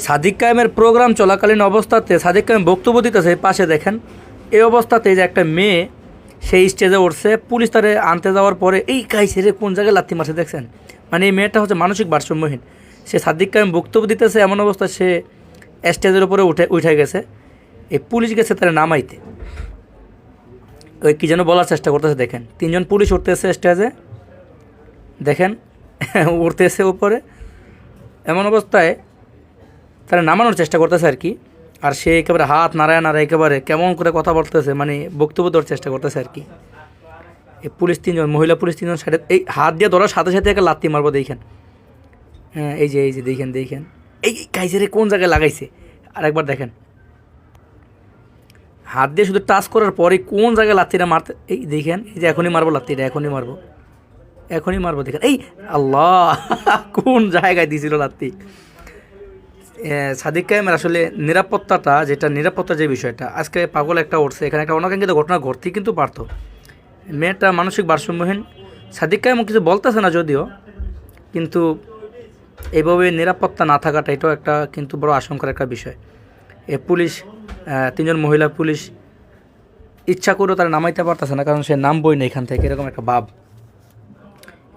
সাদিক কায়েমের প্রোগ্রাম চলাকালীন অবস্থাতে সাদিক কায়েম বক্তব্য দিতেছে, পাশে দেখেন এই অবস্থাতে যে একটা মেয়ে সেই স্টেজে উঠছে, পুলিশ তারে আনতে যাওয়ার পরে এই কাইছে রে কোন জায়গায় লাথি মারছে দেখছেন। মানে এই মেয়েটা হচ্ছে মানসিক ভারসাম্যহীন। সে সাদিক কায়েম বক্তব্য দিতেছে, এমন অবস্থা সে স্টেজের উপরে উঠে গেছে। এই পুলিশ গেছে তারা নামাইতে, ওই কী যেন বলার চেষ্টা করতেছে। দেখেন তিনজন পুলিশ উঠতেছে স্টেজে, দেখেন উঠতেছে উপরে, এমন অবস্থায় তারা নামানোর চেষ্টা করতেছে আর কি। আর সে একেবারে হাত নাড়ায় একেবারে কেমন করে কথা বলতেছে, মানে বক্তব্য দেওয়ার চেষ্টা করতেছে আর কি। এই পুলিশ তিনজন, মহিলা পুলিশ তিনজন সাইডে এই হাত দিয়ে ধরার সাথে সাথে একটা লাত্তি মারবো দেখেন। হ্যাঁ এই যে দেখেন এই কাইজেরে কোন জায়গায় লাগাইছে। আরেকবার দেখেন, হাত দিয়ে শুধু টাচ করার পরে কোন জায়গায় লাত্তিটা মারতে, এই দেখেন এই যে এখনই মারবো লাত্তিটা, এখনই মারবো দেখেন। এই আল্লাহ কোন জায়গায় দিয়েছিল লাত্তি। সাদিক কায়েমের আসলে নিরাপত্তাটা, যেটা নিরাপত্তার যে বিষয়টা আজকে পাগল একটা উঠছে, এখানে একটা অনাকাঙ্ক্ষিত ঘটনা ঘটতেই কিন্তু পারতো। মেয়েটা মানসিক ভারসাম্যহীন। সাদিক কায়েমও কিছু বলতেছে না যদিও, কিন্তু এইভাবে নিরাপত্তা না থাকাটা এটাও একটা কিন্তু বড় আশঙ্কার একটা বিষয়। পুলিশ তিনজন মহিলা পুলিশ ইচ্ছা করেও তারা নামাইতে পারতেছে না, কারণ সে নামবই না এখান থেকে, এরকম একটা ভাব।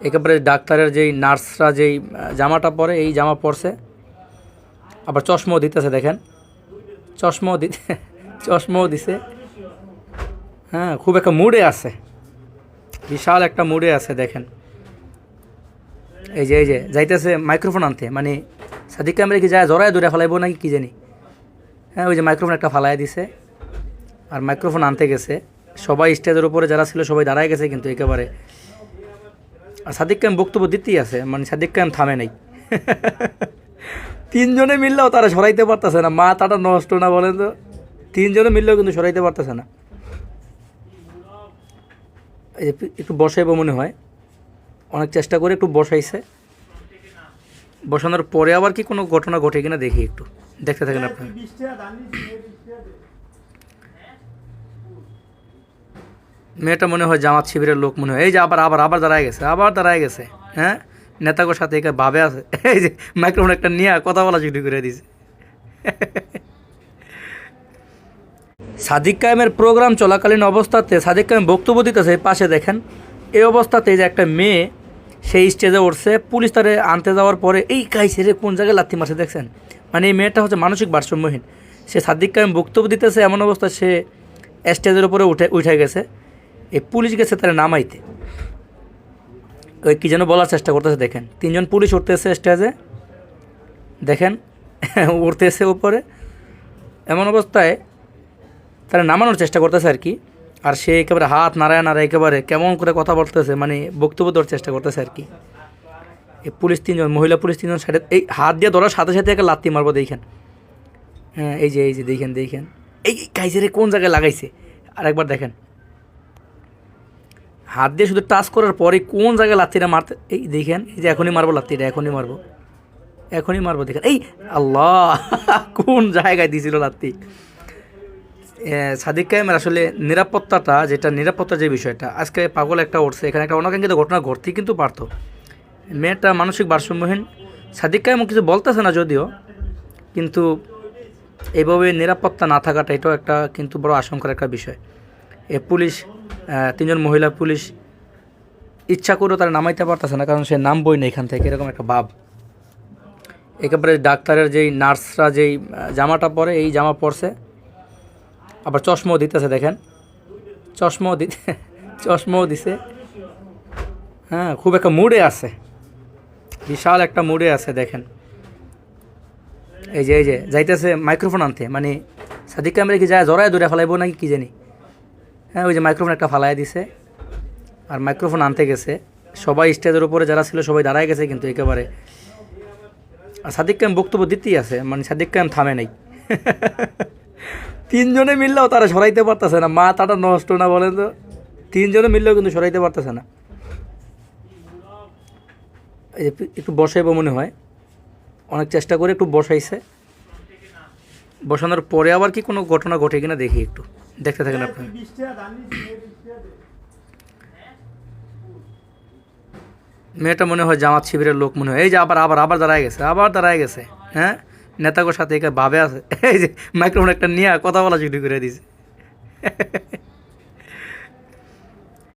একেবারে ডাক্তারের যেই নার্সরা যেই জামাটা পরে এই জামা পরছে, আবার চশমাও দিতেছে দেখেন, চশমাও দিছে। হ্যাঁ খুব একটা মুডে আছে, বিশাল একটা মুডে আছে দেখেন। এই যে যাইতেছে মাইক্রোফোন আনতে, মানে সাদিক কায়েমের কি যায় জড়ায় দূরে ফেলাইবো নাকি কি জানি। হ্যাঁ ওই যে মাইক্রোফোন একটা ফালাই দিছে আর মাইক্রোফোন আনতে গেছে। সবাই স্টেজের উপরে যারা ছিল সবাই দাঁড়ায় গেছে কিন্তু একেবারে। আর সাদিক কায়েম বক্তব্য দিতেই আছে, মানে সাদিক কায়েম থামে নাই। তিনজনে মিললেও তারা সরাইতে পারতেছে না, মাথাটা নষ্ট না বলেন তো। তিনজনে মিললেও কিন্তু সরাইতে পারতেছে না। এই যে একটু বসাইবো মনে হয়, অনেক চেষ্টা করে একটু বসাইছে। বসানোর পরে আবার কি কোনো ঘটনা ঘটে কিনা দেখি, একটু দেখতে থাকেন আপনারা। মেয়েটা মনে হয় জামাত শিবিরের লোক মনে হয়। এই যে আবার দাঁড়ায় গেছে। হ্যাঁ নেতাগোর সাথে একে ভাবে আছে। এই যে মাইক্রোফোন একটা নিয়ে কথা বলা শুরু করে দিয়েছে। সাদিক কায়েমের প্রোগ্রাম চলাকালীন অবস্থাতে সাদিক কায়েম বক্তব্য দিতেছে, পাশে দেখেন এই অবস্থাতে যে একটা মেয়ে সেই স্টেজে উঠছে, পুলিশ তারে আনতে যাওয়ার পরে এই কাইছে রে কোন জায়গায় লাথি মারছে দেখছেন। মানে এই মেয়েটা হচ্ছে মানসিক ভারসাম্যহীন। সে সাদিক কায়েম বক্তব্য দিতেছে, এমন অবস্থা সে স্টেজের উপরে উঠে গেছে। এই পুলিশ গেছে তারা নামাইতে, ওই কী যেন বলার চেষ্টা করতেছে। দেখেন তিনজন পুলিশ উঠতেছে স্টেজে, দেখেন উঠতেছে উপরে, এমন অবস্থায় তারা নামানোর চেষ্টা করতেছে আর কি। আর সে একেবারে হাত নাড়ায় একেবারে কেমন করে কথা বলতেছে, মানে বক্তব্য দেওয়ার চেষ্টা করতেছে আর কি। এই পুলিশ তিনজন, মহিলা পুলিশ তিনজন সাইডে এই হাত দিয়ে ধরার সাথে সাথে একটা লাত্তি মারবো দেখেন। হ্যাঁ এই যে দেখেন এই কাইজেরে কোন জায়গায় লাগাইছে। আরেকবার দেখেন, হাত দিয়ে শুধু টাচ করার পরে কোন জায়গায় লাত্তিটা মারতে, এই দেখেন এই যে এখনই মারবো লাত্তিটা, এখনই মারবো দেখেন। এই আল্লাহ কোন জায়গায় দিয়েছিল লাত্তি। সাদিক কায়েমের আসলে নিরাপত্তাটা, যেটা নিরাপত্তার যে বিষয়টা আজকে পাগল একটা উঠছে, এখানে একটা অনাকাঙ্ক্ষিত ঘটনা ঘটতেই কিন্তু পারতো। মেয়েটা মানসিক ভারসাম্যহীন। সাদিক কায়েমও কিছু বলতেছে না যদিও, কিন্তু এইভাবে নিরাপত্তা না থাকাটা এটাও একটা কিন্তু বড় আশঙ্কার একটা বিষয়। পুলিশ তিনজন মহিলা পুলিশ ইচ্ছা করেও তারা নামাইতে পারতেছে না, কারণ সে নামবই না এখান থেকে, এরকম একটা ভাব। একেবারে ডাক্তারের যেই নার্সরা যেই জামাটা পরে এই জামা পরছে, আবার চশমাও দিতেছে দেখেন, চশমাও দিছে। হ্যাঁ খুব একটা মুডে আছে, বিশাল একটা মুডে আছে দেখেন। এই যে যাইতেছে মাইক্রোফোন আনতে, মানে সাদিক কায়েমের কি যায় জড়ায় দূরে ফেলাইবো নাকি কি জানি। হ্যাঁ ওই যে মাইক্রোফোন একটা ফালাই দিছে আর মাইক্রোফোন আনতে গেছে। সবাই স্টেজের উপরে যারা ছিল সবাই দাঁড়ায় গেছে কিন্তু একেবারে। আর সাদিক কায়েম বক্তব্য দিতেই আছে, মানে সাদিক কায়েম থামে নাই। তিনজনে মিললেও তারা সরাইতে পারতেছে না, মাথাটা নষ্ট না বলেন তো। তিনজনে মিললেও কিন্তু সরাইতে পারতেছে না। এই যে একটু বসাইবো মনে হয়, অনেক চেষ্টা করে একটু বসাইছে। বসানোর পরে আবার কি কোনো ঘটনা ঘটে কিনা দেখি, একটু দেখতে থাকেন আপনারা। মেয়েটা মনে হয় জামাত শিবিরের লোক মনে হয়। এই যে আবার দাঁড়ায় গেছে। হ্যাঁ নেতাগোর সাথে একে ভাবে আছে এই যে মাইক্রোফোন একটা নিয়ে কথা বলা শুরু করে দিছে